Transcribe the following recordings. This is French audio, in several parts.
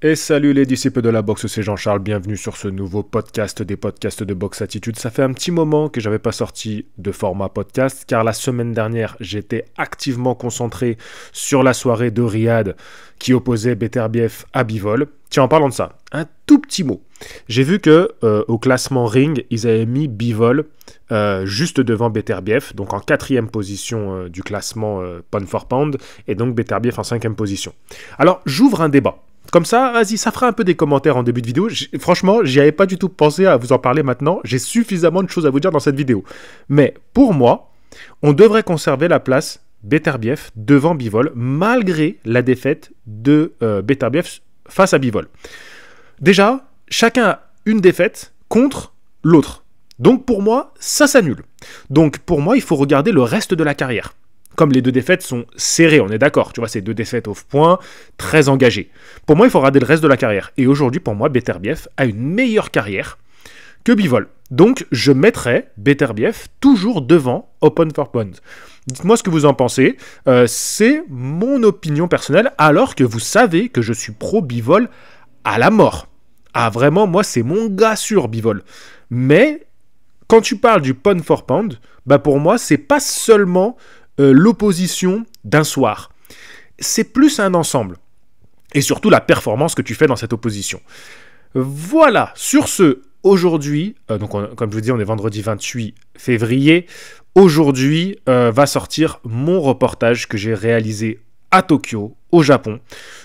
Et salut les disciples de la boxe, c'est Jean-Charles, bienvenue sur ce nouveau podcast des podcasts de Boxe Attitude. Ça fait un petit moment que j'avais pas sorti de format podcast, car la semaine dernière, j'étais activement concentré sur la soirée de Riyad qui opposait Beterbiev à Bivol. Tiens, en parlant de ça, un tout petit mot. J'ai vu que au classement ring, ils avaient mis Bivol juste devant Beterbiev, donc en 4e position du classement pound for pound, et donc Beterbiev en 5e position. Alors, j'ouvre un débat. Comme ça, vas-y, ça fera un peu des commentaires en début de vidéo. Franchement, j'y avais pas du tout pensé à vous en parler maintenant. J'ai suffisamment de choses à vous dire dans cette vidéo. Mais pour moi, on devrait conserver la place Beterbiev devant Bivol, malgré la défaite de Beterbiev face à Bivol. Déjà, chacun a une défaite contre l'autre. Donc pour moi, ça s'annule. Donc pour moi, il faut regarder le reste de la carrière. Comme les deux défaites sont serrées, on est d'accord. Tu vois, c'est 2 défaites au point, très engagées. Pour moi, il faut regarder le reste de la carrière. Et aujourd'hui, pour moi, Beterbiev a une meilleure carrière que Bivol. Donc, je mettrai Beterbiev toujours devant Open for Pound. Dites-moi ce que vous en pensez. C'est mon opinion personnelle, alors que vous savez que je suis pro Bivol à la mort. Ah, vraiment, moi, c'est mon gars sûr, Bivol. Mais, quand tu parles du Pound for Pound, bah pour moi, c'est pas seulement l'opposition d'un soir. C'est plus un ensemble. Et surtout la performance que tu fais dans cette opposition. Voilà, sur ce, aujourd'hui, comme je vous dis, on est vendredi 28 février. Aujourd'hui va sortir mon reportage que j'ai réalisé à Tokyo, au Japon.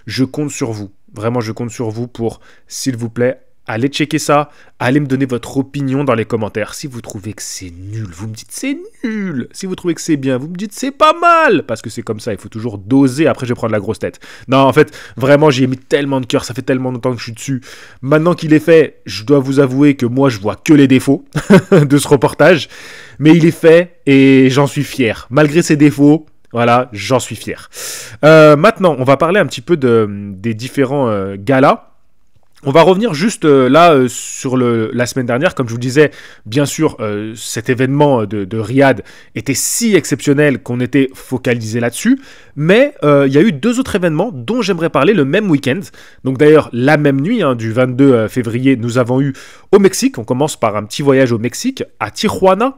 Je compte sur vous. Vraiment, je compte sur vous pour, s'il vous plaît, allez checker ça, allez me donner votre opinion dans les commentaires. Si vous trouvez que c'est nul, vous me dites c'est nul. Si vous trouvez que c'est bien, vous me dites c'est pas mal. Parce que c'est comme ça, il faut toujours doser, après je vais prendre la grosse tête. Non, en fait, vraiment, j'y ai mis tellement de cœur, ça fait tellement longtemps que je suis dessus. Maintenant qu'il est fait, je dois vous avouer que moi, je vois que les défauts de ce reportage. Mais il est fait et j'en suis fier. Malgré ses défauts, voilà, j'en suis fier. Maintenant, on va parler un petit peu des différents galas. On va revenir juste sur la semaine dernière. Comme je vous disais, bien sûr, cet événement de Riyad était si exceptionnel qu'on était focalisé là-dessus. Mais il y a eu 2 autres événements dont j'aimerais parler le même week-end. Donc d'ailleurs, la même nuit, du 22 février, nous avons eu au Mexique. On commence par un petit voyage au Mexique, à Tijuana.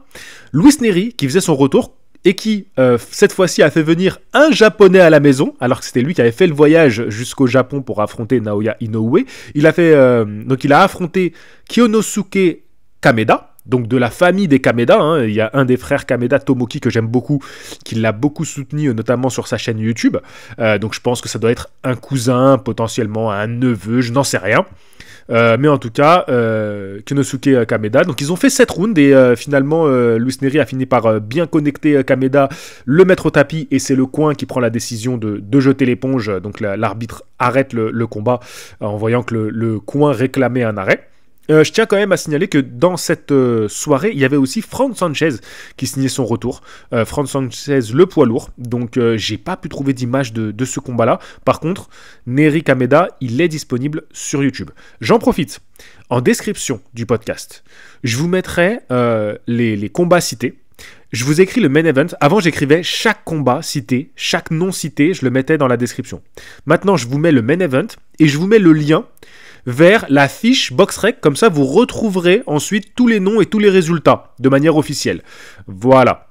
Luis Nery qui faisait son retour et qui, cette fois-ci, a fait venir un Japonais à la maison, alors que c'était lui qui avait fait le voyage jusqu'au Japon pour affronter Naoya Inoue. Il a affronté Kyonosuke Kameda, donc de la famille des Kameda. Il y a un des frères Kameda, Tomoki, que j'aime beaucoup, qui l'a beaucoup soutenu, notamment sur sa chaîne YouTube. Donc je pense que ça doit être un cousin, potentiellement un neveu, je n'en sais rien. Mais en tout cas, Kyonosuke Kameda. Donc ils ont fait 7 rounds et finalement Luis Nery a fini par bien connecter Kameda, le mettre au tapis et c'est le coin qui prend la décision de jeter l'éponge. Donc l'arbitre arrête le combat en voyant que le coin réclamait un arrêt. Je tiens quand même à signaler que dans cette soirée, il y avait aussi Frank Sanchez qui signait son retour. Frank Sanchez, le poids lourd. Donc, j'ai pas pu trouver d'image de ce combat-là. Par contre, Nery Kameda, il est disponible sur YouTube. J'en profite. En description du podcast, je vous mettrai les combats cités. Je vous écris le main event. Avant, j'écrivais chaque combat cité, chaque nom cité, je le mettais dans la description. Maintenant, je vous mets le main event et je vous mets le lien vers la fiche BoxRec, comme ça vous retrouverez ensuite tous les noms et tous les résultats de manière officielle. Voilà.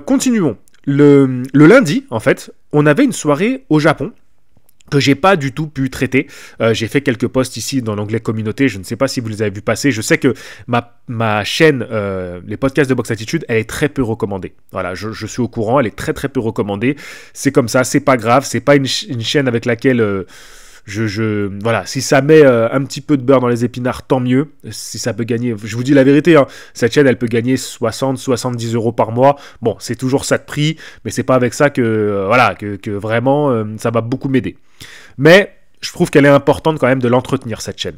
Continuons. Le lundi, en fait, on avait une soirée au Japon que j'ai pas du tout pu traiter. J'ai fait quelques posts ici dans l'onglet communauté, je ne sais pas si vous les avez vus passer. Je sais que ma chaîne, les podcasts de Boxe Attitude, elle est très peu recommandée. Voilà, je suis au courant, elle est très très peu recommandée. C'est comme ça, c'est pas grave, c'est pas une chaîne avec laquelle... voilà, si ça met un petit peu de beurre dans les épinards, tant mieux. Si ça peut gagner, je vous dis la vérité, cette chaîne elle peut gagner 60-70 € par mois. Bon, c'est toujours ça de prix, mais c'est pas avec ça que vraiment ça va beaucoup m'aider. Mais je trouve qu'elle est importante quand même de l'entretenir, cette chaîne.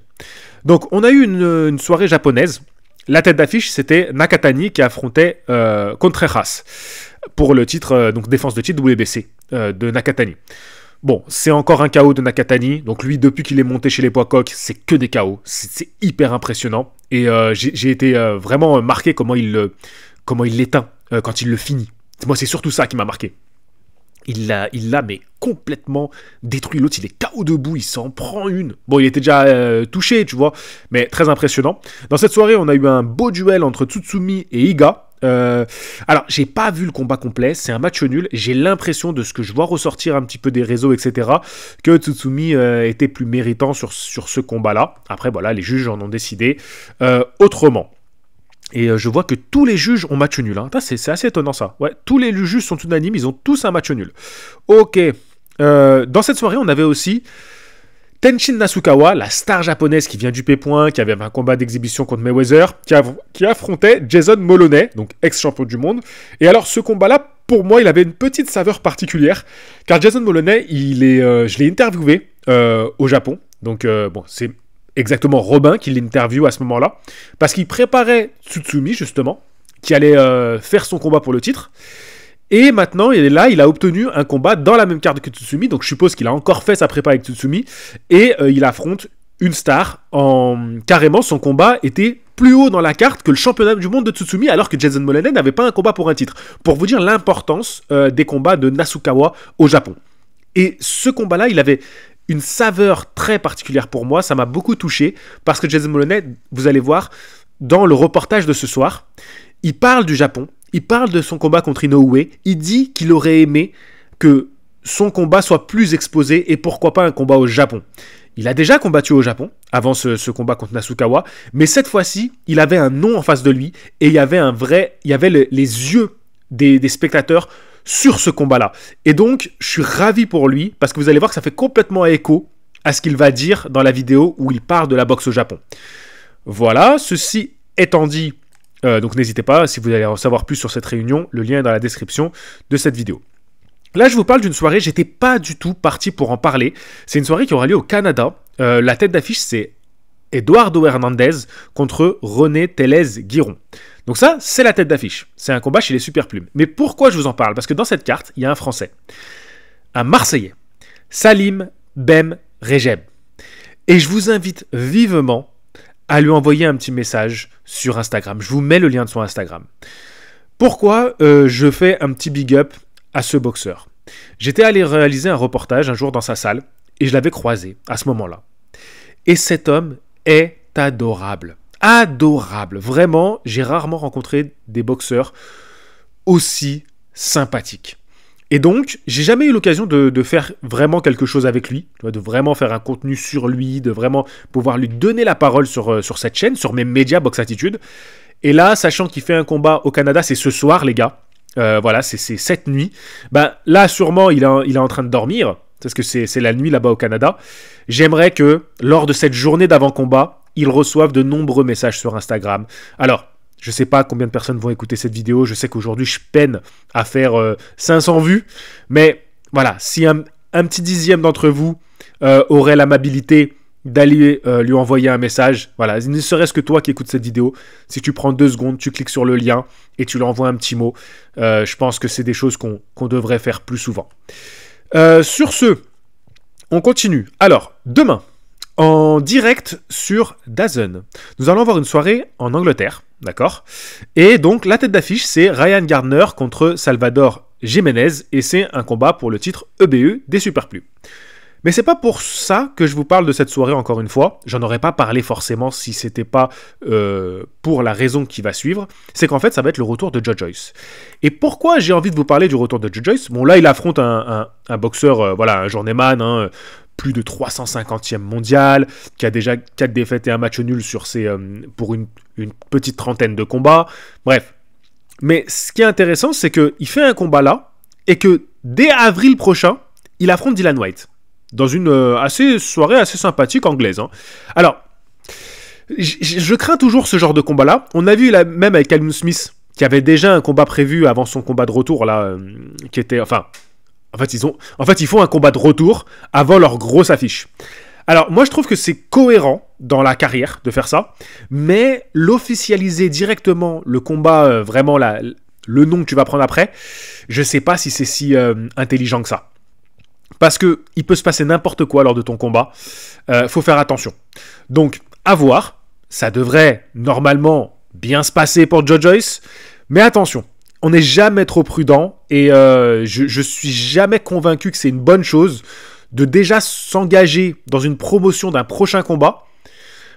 Donc on a eu une soirée japonaise. La tête d'affiche, c'était Nakatani qui affrontait Contreras pour le titre, donc défense de titre WBC de Nakatani. Bon, c'est encore un KO de Nakatani. Donc lui, depuis qu'il est monté chez les poids coqs, c'est que des KO. C'est hyper impressionnant. Et j'ai été vraiment marqué comment il l'éteint quand il le finit. Moi, c'est surtout ça qui m'a marqué. Il l'a mais complètement détruit. L'autre, il est KO debout, il s'en prend une. Bon, il était déjà touché, tu vois, mais très impressionnant. Dans cette soirée, on a eu un beau duel entre Tsutsumi et Iga. Alors, j'ai pas vu le combat complet, c'est un match nul. J'ai l'impression de ce que je vois ressortir un petit peu des réseaux, etc., que Tsutsumi était plus méritant sur ce combat-là. Après, voilà, les juges en ont décidé autrement. Et je vois que tous les juges ont match nul. Hein. C'est assez étonnant ça. Ouais, tous les juges sont unanimes, ils ont tous un match nul. Ok. Dans cette soirée, on avait aussi Tenshin Nasukawa, la star japonaise qui vient du P-Point, qui avait un combat d'exhibition contre Mayweather, qui affrontait Jason Moloney, donc ex-champion du monde. Et alors, ce combat-là, pour moi, il avait une petite saveur particulière, car Jason Moloney, je l'ai interviewé au Japon. Donc, bon, c'est exactement Robin qui l'interviewe à ce moment-là, parce qu'il préparait Tsutsumi, justement, qui allait faire son combat pour le titre. Et maintenant, il a obtenu un combat dans la même carte que Tsutsumi, donc je suppose qu'il a encore fait sa prépa avec Tsutsumi, et il affronte une star. Carrément, son combat était plus haut dans la carte que le championnat du monde de Tsutsumi, alors que Jason Moloney n'avait pas un combat pour un titre. Pour vous dire l'importance des combats de Nasukawa au Japon. Et ce combat-là, il avait une saveur très particulière pour moi, ça m'a beaucoup touché, parce que Jason Moloney, vous allez voir, dans le reportage de ce soir, il parle du Japon, il parle de son combat contre Inoue, il dit qu'il aurait aimé que son combat soit plus exposé, et pourquoi pas un combat au Japon. Il a déjà combattu au Japon, avant ce combat contre Nasukawa, mais cette fois-ci, il avait un nom en face de lui, et il y avait les yeux des spectateurs sur ce combat-là. Et donc, je suis ravi pour lui, parce que vous allez voir que ça fait complètement écho à ce qu'il va dire dans la vidéo où il parle de la boxe au Japon. Voilà, ceci étant dit, donc n'hésitez pas, si vous allez en savoir plus sur cette réunion, le lien est dans la description de cette vidéo. Là, je vous parle d'une soirée, j'étais pas du tout parti pour en parler. C'est une soirée qui aura lieu au Canada. La tête d'affiche, c'est Eduardo Hernandez contre René Tellez-Guiron. Donc ça, c'est la tête d'affiche. C'est un combat chez les Super Plumes. Mais pourquoi je vous en parle? Parce que dans cette carte, il y a un Français. Un Marseillais. Salim Bem Rejeb. Et je vous invite vivement à lui envoyer un petit message sur Instagram. Je vous mets le lien de son Instagram. Pourquoi je fais un petit big up à ce boxeur? J'étais allé réaliser un reportage un jour dans sa salle et je l'avais croisé à ce moment-là. Et cet homme est adorable. Adorable. Vraiment, j'ai rarement rencontré des boxeurs aussi sympathiques. Et donc, j'ai jamais eu l'occasion de faire vraiment quelque chose avec lui, de vraiment faire un contenu sur lui, de vraiment pouvoir lui donner la parole sur cette chaîne, sur mes médias Box Attitude. Et là, sachant qu'il fait un combat au Canada, c'est ce soir, les gars. Voilà, c'est cette nuit. Ben, là, sûrement, il est en train de dormir, parce que c'est la nuit là-bas au Canada. J'aimerais que, lors de cette journée d'avant-combat, ils reçoivent de nombreux messages sur Instagram. Alors, je ne sais pas combien de personnes vont écouter cette vidéo. Je sais qu'aujourd'hui, je peine à faire 500 vues. Mais voilà, si un petit dixième d'entre vous aurait l'amabilité d'aller lui envoyer un message, voilà, ne serait-ce que toi qui écoutes cette vidéo, si tu prends 2 secondes, tu cliques sur le lien et tu lui envoies un petit mot, je pense que c'est des choses qu'on devrait faire plus souvent. Sur ce, on continue. Alors, demain, en direct sur DAZN, nous allons avoir une soirée en Angleterre, d'accord? Et donc, la tête d'affiche, c'est Ryan Gardner contre Salvador Jiménez, et c'est un combat pour le titre EBE des Super Plumes. Mais c'est pas pour ça que je vous parle de cette soirée encore une fois. J'en aurais pas parlé forcément si c'était pas pour la raison qui va suivre. C'est qu'en fait, ça va être le retour de Joe Joyce. Et pourquoi j'ai envie de vous parler du retour de Joe Joyce? Bon, là, il affronte un boxeur, voilà, un journeyman, hein, plus de 350e mondial, qui a déjà 4 défaites et un match nul pour une petite trentaine de combats. Bref. Mais ce qui est intéressant, c'est qu'il fait un combat là, et que dès avril prochain, il affronte Dillian Whyte. Dans une soirée assez sympathique anglaise. Hein. Alors, je crains toujours ce genre de combat-là. On a vu même avec Callum Smith, qui avait déjà un combat prévu avant son combat de retour, là, qui était... En fait, ils font un combat de retour avant leur grosse affiche. Alors, moi, je trouve que c'est cohérent dans la carrière de faire ça, mais l'officialiser directement, le combat, vraiment, le nom que tu vas prendre après, je sais pas si c'est si intelligent que ça. Parce qu'il peut se passer n'importe quoi lors de ton combat. Faut faire attention. Donc, à voir. Ça devrait normalement bien se passer pour Joe Joyce. Mais attention. on n'est jamais trop prudent et je suis jamais convaincu que c'est une bonne chose de déjà s'engager dans une promotion d'un prochain combat.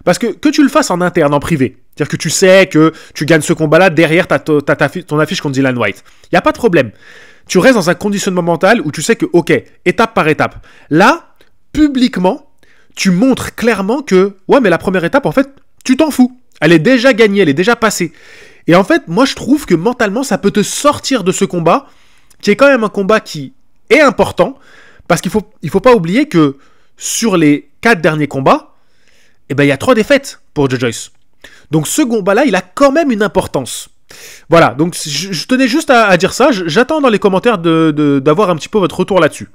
Parce que tu le fasses en interne, en privé, c'est-à-dire que tu sais que tu gagnes ce combat-là, derrière t'as ton affiche contre Dillian Whyte. Il n'y a pas de problème. Tu restes dans un conditionnement mental où tu sais que, ok, étape par étape. Là, publiquement, tu montres clairement que, ouais, mais la première étape, en fait, tu t'en fous. Elle est déjà gagnée, elle est déjà passée. Et en fait, moi, je trouve que mentalement, ça peut te sortir de ce combat, qui est quand même un combat qui est important, parce qu'il faut pas oublier que sur les 4 derniers combats, eh ben, il y a 3 défaites pour Joe Joyce. Donc ce combat-là, il a quand même une importance. Voilà, donc je tenais juste à dire ça. J'attends dans les commentaires d'avoir un petit peu votre retour là-dessus.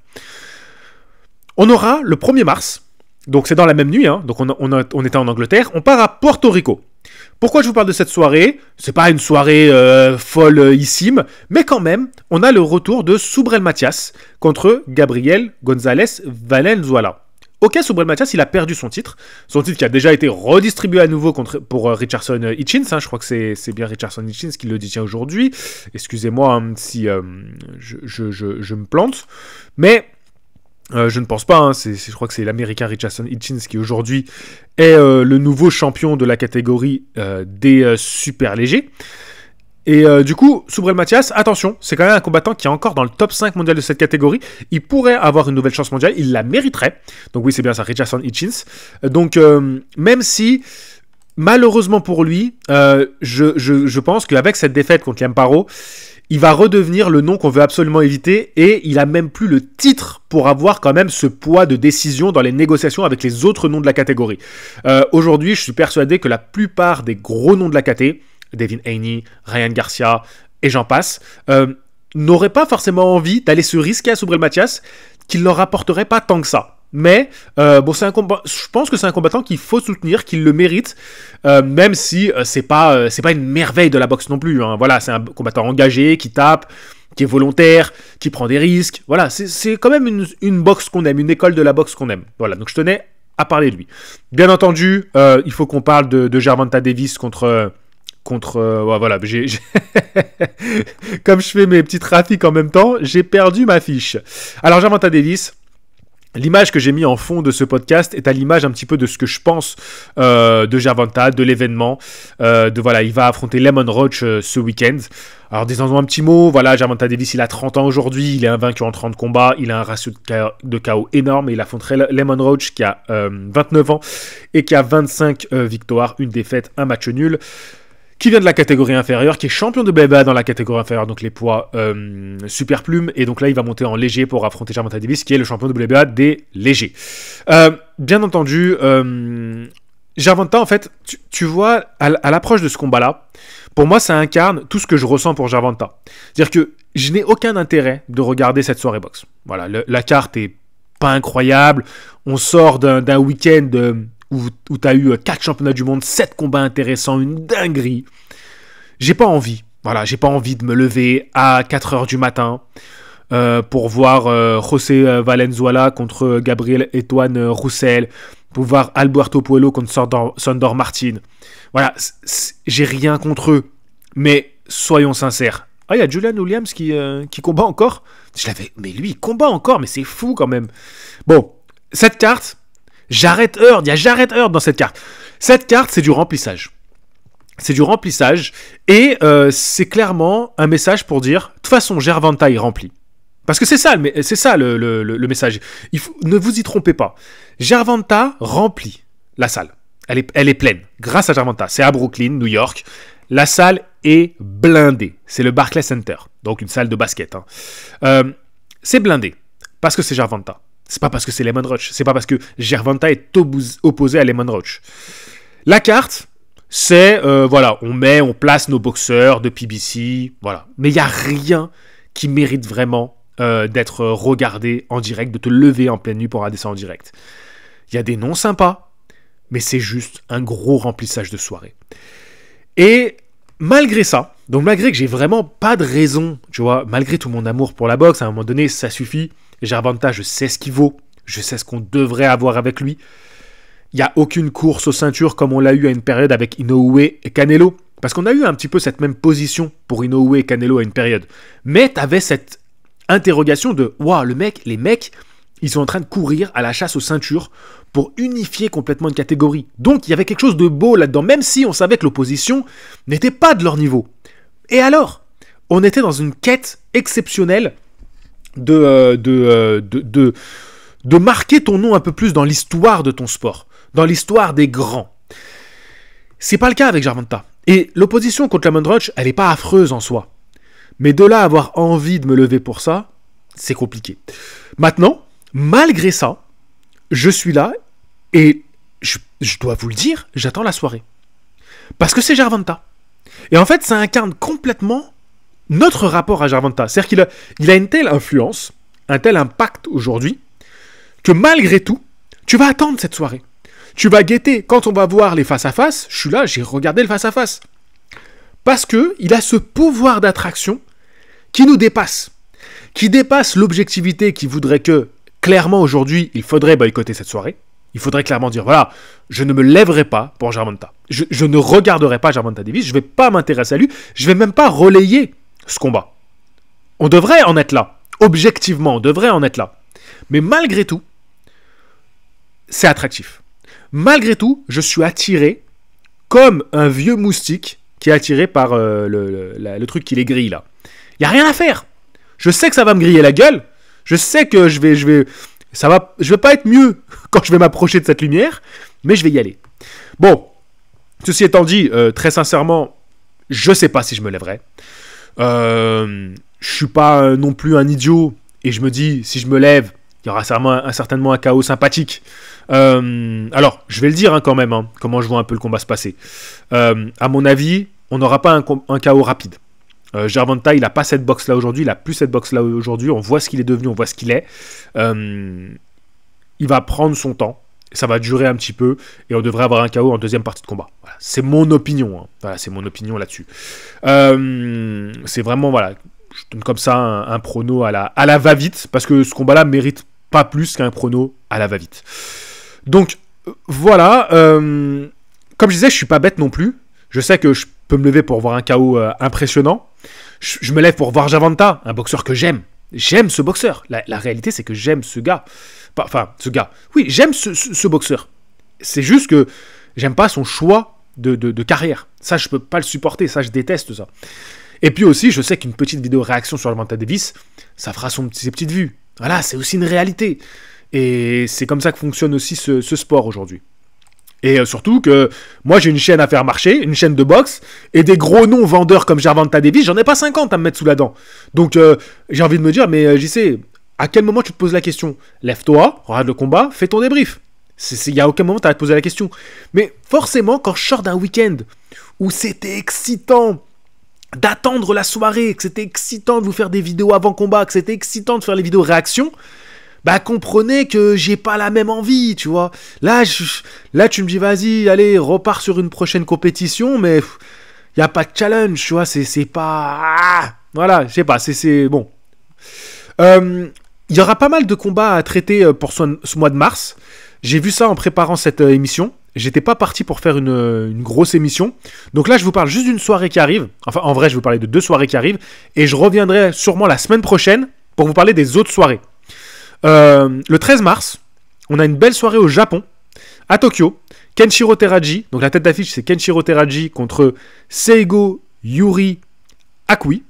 On aura le 1er mars, donc c'est dans la même nuit, hein, donc on était en Angleterre, on part à Porto Rico. Pourquoi je vous parle de cette soirée? C'est pas une soirée follissime, mais quand même, on a le retour de Subriel Matias contre Gabriel González Valenzuela. Ok, Subriel Matias, il a perdu son titre qui a déjà été redistribué à nouveau pour Richardson Hitchins, hein, je crois que c'est bien Richardson Hitchins qui le détient aujourd'hui, excusez-moi hein, si je me plante, mais je ne pense pas, hein, je crois que c'est l'américain Richardson Hitchins qui aujourd'hui est le nouveau champion de la catégorie des super légers. Et du coup, Subriel Matias, attention, c'est quand même un combattant qui est encore dans le top 5 mondial de cette catégorie. Il pourrait avoir une nouvelle chance mondiale, il la mériterait. Donc oui, c'est bien ça, Richardson Hitchins. Donc même si, malheureusement pour lui, je pense qu'avec cette défaite contre Liam Paro, il va redevenir le nom qu'on veut absolument éviter et il a même plus le titre pour avoir quand même ce poids de décision dans les négociations avec les autres noms de la catégorie. Aujourd'hui, je suis persuadé que la plupart des gros noms de la caté, Devin Haney, Ryan Garcia et j'en passe, n'auraient pas forcément envie d'aller se risquer à Subriel Matias, qu'il leur apporterait pas tant que ça. Mais bon, je pense que c'est un combattant qu'il faut soutenir, qu'il le mérite, même si c'est pas une merveille de la boxe non plus. Hein. Voilà, c'est un combattant engagé, qui tape, qui est volontaire, qui prend des risques. Voilà, c'est quand même une boxe qu'on aime, une école de la boxe qu'on aime. Voilà, donc je tenais à parler de lui. Bien entendu, il faut qu'on parle de Gervonta Davis contre voilà, comme je fais mes petits trafics en même temps, j'ai perdu ma fiche. Alors Gervonta Davis, l'image que j'ai mis en fond de ce podcast est à l'image un petit peu de ce que je pense de Gervonta, de l'événement. Voilà, il va affronter Lemon Roach ce week-end. Alors disons un petit mot, voilà, Gervonta Davis, il a 30 ans aujourd'hui, il est invaincu en 30 combats, il a un ratio de KO énorme et il affronterait Lemon Roach qui a 29 ans et qui a 25 victoires, une défaite, un match nul, qui vient de la catégorie inférieure, qui est champion de BBA dans la catégorie inférieure, donc les poids super plumes, et donc là il va monter en léger pour affronter Gervonta Davis, qui est le champion de BBA des légers. Bien entendu, Gervonta, en fait, tu vois, à l'approche de ce combat-là, pour moi ça incarne tout ce que je ressens pour Gervonta. C'est-à-dire que je n'ai aucun intérêt de regarder cette soirée boxe. Voilà, la carte est pas incroyable, on sort d'un week-end où tu as eu 4 championnats du monde, 7 combats intéressants, une dinguerie. J'ai pas envie. Voilà, j'ai pas envie de me lever à 4h du matin pour voir José Valenzuela contre Gabriel Etoine Roussel, pour voir Alberto Puello contre Sandor Martin. Voilà, j'ai rien contre eux, mais soyons sincères. Ah, il y a Julian Williams qui combat encore. Mais lui, il combat encore, mais c'est fou quand même. Bon, cette carte, Jarrett Hurd, il y a Jarrett Hurd dans cette carte. Cette carte, c'est du remplissage. C'est du remplissage et c'est clairement un message pour dire, de toute façon, Gervonta, il remplit. Parce que c'est ça le message. Ne vous y trompez pas. Gervonta remplit la salle. Elle est pleine, grâce à Gervonta. C'est à Brooklyn, New York. La salle est blindée. C'est le Barclays Center, donc une salle de basket. Hein. C'est blindé, parce que c'est Gervonta. C'est pas parce que c'est Lemon Roach. C'est pas parce que Gervonta est opposé à Lemon Roach. La carte, c'est, voilà, on place nos boxeurs de PBC, voilà. Mais il n'y a rien qui mérite vraiment d'être regardé en direct, de te lever en pleine nuit pour regarder ça en direct. Il y a des noms sympas, mais c'est juste un gros remplissage de soirée. Et malgré ça, donc malgré que j'ai vraiment pas de raison, tu vois, malgré tout mon amour pour la boxe, à un moment donné, ça suffit. Gervonta, je sais ce qu'il vaut, je sais ce qu'on devrait avoir avec lui. Il n'y a aucune course aux ceintures comme on l'a eu à une période avec Inoue et Canelo. Parce qu'on a eu un petit peu cette même position pour Inoue et Canelo à une période. Mais tu avais cette interrogation de « Waouh, les mecs, ils sont en train de courir à la chasse aux ceintures pour unifier complètement une catégorie. » Donc, il y avait quelque chose de beau là-dedans, même si on savait que l'opposition n'était pas de leur niveau. Et alors, on était dans une quête exceptionnelle de marquer ton nom un peu plus dans l'histoire de ton sport, dans l'histoire des grands. C'est pas le cas avec Gervonta. Et l'opposition contre Lamont Roach, elle n'est pas affreuse en soi. Mais de là à avoir envie de me lever pour ça, c'est compliqué. Maintenant, malgré ça, je suis là et je dois vous le dire, j'attends la soirée. Parce que c'est Gervonta. Et en fait, ça incarne complètement notre rapport à Gervonta. C'est-à-dire qu'il a une telle influence, un tel impact aujourd'hui, que malgré tout, tu vas attendre cette soirée. Tu vas guetter. Quand on va voir les face-à-face, je suis là, j'ai regardé le face-à-face. Parce qu'il a ce pouvoir d'attraction qui nous dépasse. Qui dépasse l'objectivité qui voudrait que, clairement aujourd'hui, il faudrait boycotter cette soirée. Il faudrait clairement dire, voilà, je ne me lèverai pas pour Gervonta. Je ne regarderai pas Gervonta Davis, je ne vais pas m'intéresser à lui, je ne vais même pas relayer ce combat. On devrait en être là. Objectivement, on devrait en être là. Mais malgré tout, c'est attractif. Malgré tout, je suis attiré comme un vieux moustique qui est attiré par le truc qui les grille là. Il n'y a rien à faire. Je sais que ça va me griller la gueule. Je sais que je vais pas être mieux quand je vais m'approcher de cette lumière, mais je vais y aller. Bon, ceci étant dit, très sincèrement, je sais pas si je me lèverai. Je suis pas non plus un idiot et je me dis, si je me lève, il y aura certainement un chaos sympathique. Alors, je vais le dire quand même, comment je vois un peu le combat se passer. À mon avis, on n'aura pas un chaos rapide. Gervonta, il n'a pas cette boxe-là aujourd'hui, il n'a plus cette boxe-là aujourd'hui, on voit ce qu'il est devenu, on voit ce qu'il est. Il va prendre son temps, ça va durer un petit peu, et on devrait avoir un chaos en deuxième partie de combat. Voilà, c'est mon opinion, Voilà, c'est mon opinion là-dessus. C'est vraiment, voilà, je donne comme ça un prono à la va-vite, parce que ce combat-là mérite pas plus qu'un prono à la va-vite. Donc, voilà, comme je disais, je suis pas bête non plus. Je sais que je peux me lever pour voir un KO impressionnant. Je me lève pour voir Gervonta, un boxeur que j'aime. J'aime ce boxeur. La réalité, c'est que j'aime ce gars. Enfin, ce gars. Oui, j'aime ce boxeur. C'est juste que j'aime pas son choix de carrière. Ça, je peux pas le supporter. Ça, je déteste ça. Et puis aussi, je sais qu'une petite vidéo réaction sur Gervonta Davis, ça fera ses petites vues. Voilà, c'est aussi une réalité. Et c'est comme ça que fonctionne aussi ce sport aujourd'hui. Et surtout que moi j'ai une chaîne à faire marcher, une chaîne de boxe, et des gros noms vendeurs comme Gervonta Davis, j'en ai pas 50 à me mettre sous la dent. Donc j'ai envie de me dire, mais JC, à quel moment tu te poses la question? Lève-toi, regarde le combat, fais ton débrief. Il n'y a aucun moment tu vas te poser la question. Mais forcément, quand je sors d'un week-end où c'était excitant d'attendre la soirée, que c'était excitant de vous faire des vidéos avant combat, que c'était excitant de faire les vidéos réaction, bah comprenez que j'ai pas la même envie, tu vois. Là, tu me dis, vas-y, allez, repars sur une prochaine compétition, mais il n'y a pas de challenge, tu vois, c'est pas... voilà, je sais pas, c'est bon. Il y aura pas mal de combats à traiter pour ce mois de mars. J'ai vu ça en préparant cette émission. J'étais pas parti pour faire une grosse émission. Donc là, je vous parle juste d'une soirée qui arrive. Enfin, en vrai, je vais vous parler de 2 soirées qui arrivent. Et je reviendrai sûrement la semaine prochaine pour vous parler des autres soirées. Le 13 mars, on a une belle soirée au Japon, à Tokyo. Kenshiro Teraji, donc la tête d'affiche c'est Kenshiro Teraji contre Seigo Yuri Akui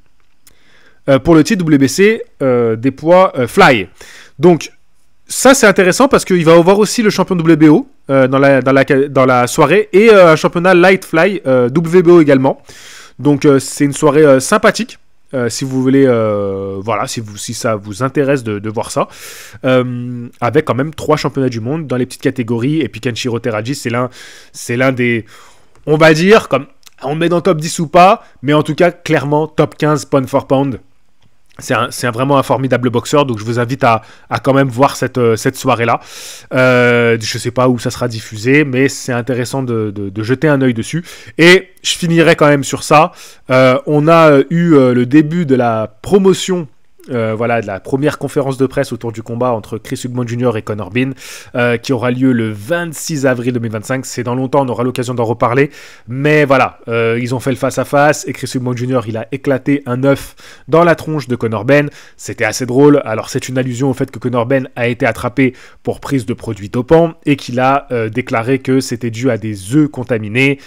pour le titre WBC des poids fly. Donc ça c'est intéressant parce qu'il va avoir aussi le champion WBO dans la soirée et un championnat light fly WBO également. Donc c'est une soirée sympathique. Si vous voulez, voilà, si ça vous intéresse de voir ça, avec quand même 3 championnats du monde dans les petites catégories, et puis Kenshiro Teraji, c'est l'un des, on va dire, comme on le met dans top 10 ou pas, mais en tout cas, clairement, top 15 pound for pound. C'est vraiment un formidable boxeur, donc je vous invite à quand même voir cette soirée-là. Je ne sais pas où ça sera diffusé, mais c'est intéressant de jeter un œil dessus. Et je finirai quand même sur ça. On a eu le début de la promotion voilà, de la première conférence de presse autour du combat entre Chris Eubank Jr. et Conor Benn, qui aura lieu le 26 avril 2025. C'est dans longtemps, on aura l'occasion d'en reparler. Mais voilà, ils ont fait le face-à-face et Chris Eubank Jr. il a éclaté un œuf dans la tronche de Conor Benn. C'était assez drôle. Alors c'est une allusion au fait que Conor Benn a été attrapé pour prise de produits dopants et qu'il a déclaré que c'était dû à des œufs contaminés.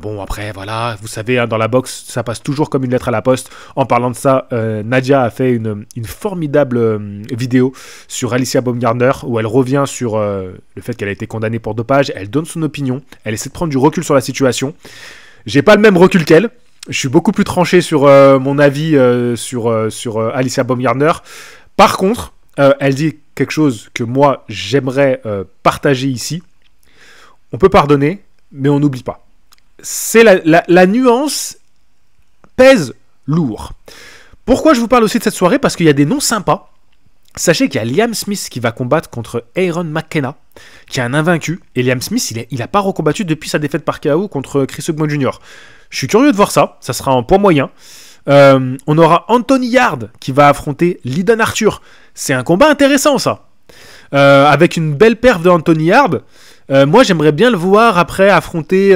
Bon, après, voilà, vous savez, hein, dans la boxe, ça passe toujours comme une lettre à la poste. En parlant de ça, Nadia a fait une formidable vidéo sur Alicia Baumgardner où elle revient sur le fait qu'elle a été condamnée pour dopage. Elle donne son opinion, elle essaie de prendre du recul sur la situation. J'ai pas le même recul qu'elle. Je suis beaucoup plus tranché sur mon avis sur Alicia Baumgardner. Par contre, elle dit quelque chose que moi, j'aimerais partager ici. On peut pardonner, mais on n'oublie pas. C'est la nuance pèse lourd. Pourquoi je vous parle aussi de cette soirée? Parce qu'il y a des noms sympas. Sachez qu'il y a Liam Smith qui va combattre contre Aaron McKenna, qui est un invaincu. Et Liam Smith, il n'a pas recombattu depuis sa défaite par KO contre Chris Eubank Jr. Je suis curieux de voir ça. Ça sera en poids moyen. On aura Anthony Yarde qui va affronter Lyndon Arthur. C'est un combat intéressant, ça. Avec une belle perf de Anthony Yarde. Moi, j'aimerais bien le voir après affronter,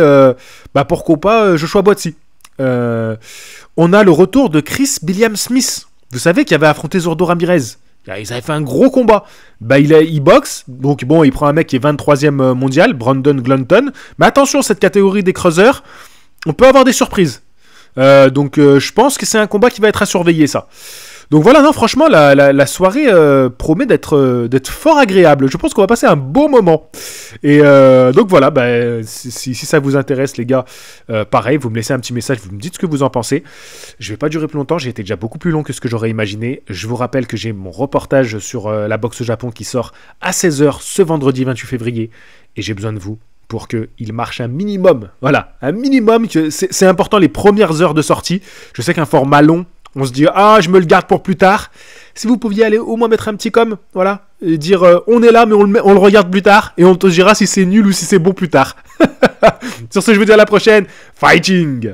pourquoi pas, Joshua Buatsi. On a le retour de Chris Billiam Smith. Vous savez qu'il avait affronté Zurdo Ramirez. Ils avaient fait un gros combat. Il boxe, donc bon, il prend un mec qui est 23e mondial, Brandon Glunton. Mais attention, cette catégorie des cruisers, on peut avoir des surprises. Donc je pense que c'est un combat qui va être à surveiller, ça. Donc voilà, non, franchement, la soirée promet d'être fort agréable. Je pense qu'on va passer un beau moment. Et donc voilà, si ça vous intéresse, les gars, pareil, vous me laissez un petit message, vous me dites ce que vous en pensez. Je vais pas durer plus longtemps, j'ai été déjà beaucoup plus long que ce que j'aurais imaginé. Je vous rappelle que j'ai mon reportage sur la boxe au Japon qui sort à 16h ce vendredi 28 février. Et j'ai besoin de vous pour qu'il marche un minimum. Voilà, un minimum. C'est important les premières heures de sortie. Je sais qu'un format long, on se dit, je me le garde pour plus tard. Si vous pouviez aller au moins mettre un petit com, voilà, et dire, on est là, mais on le regarde plus tard, et on te dira si c'est nul ou si c'est bon plus tard. Sur ce, je vous dis à la prochaine. Fighting!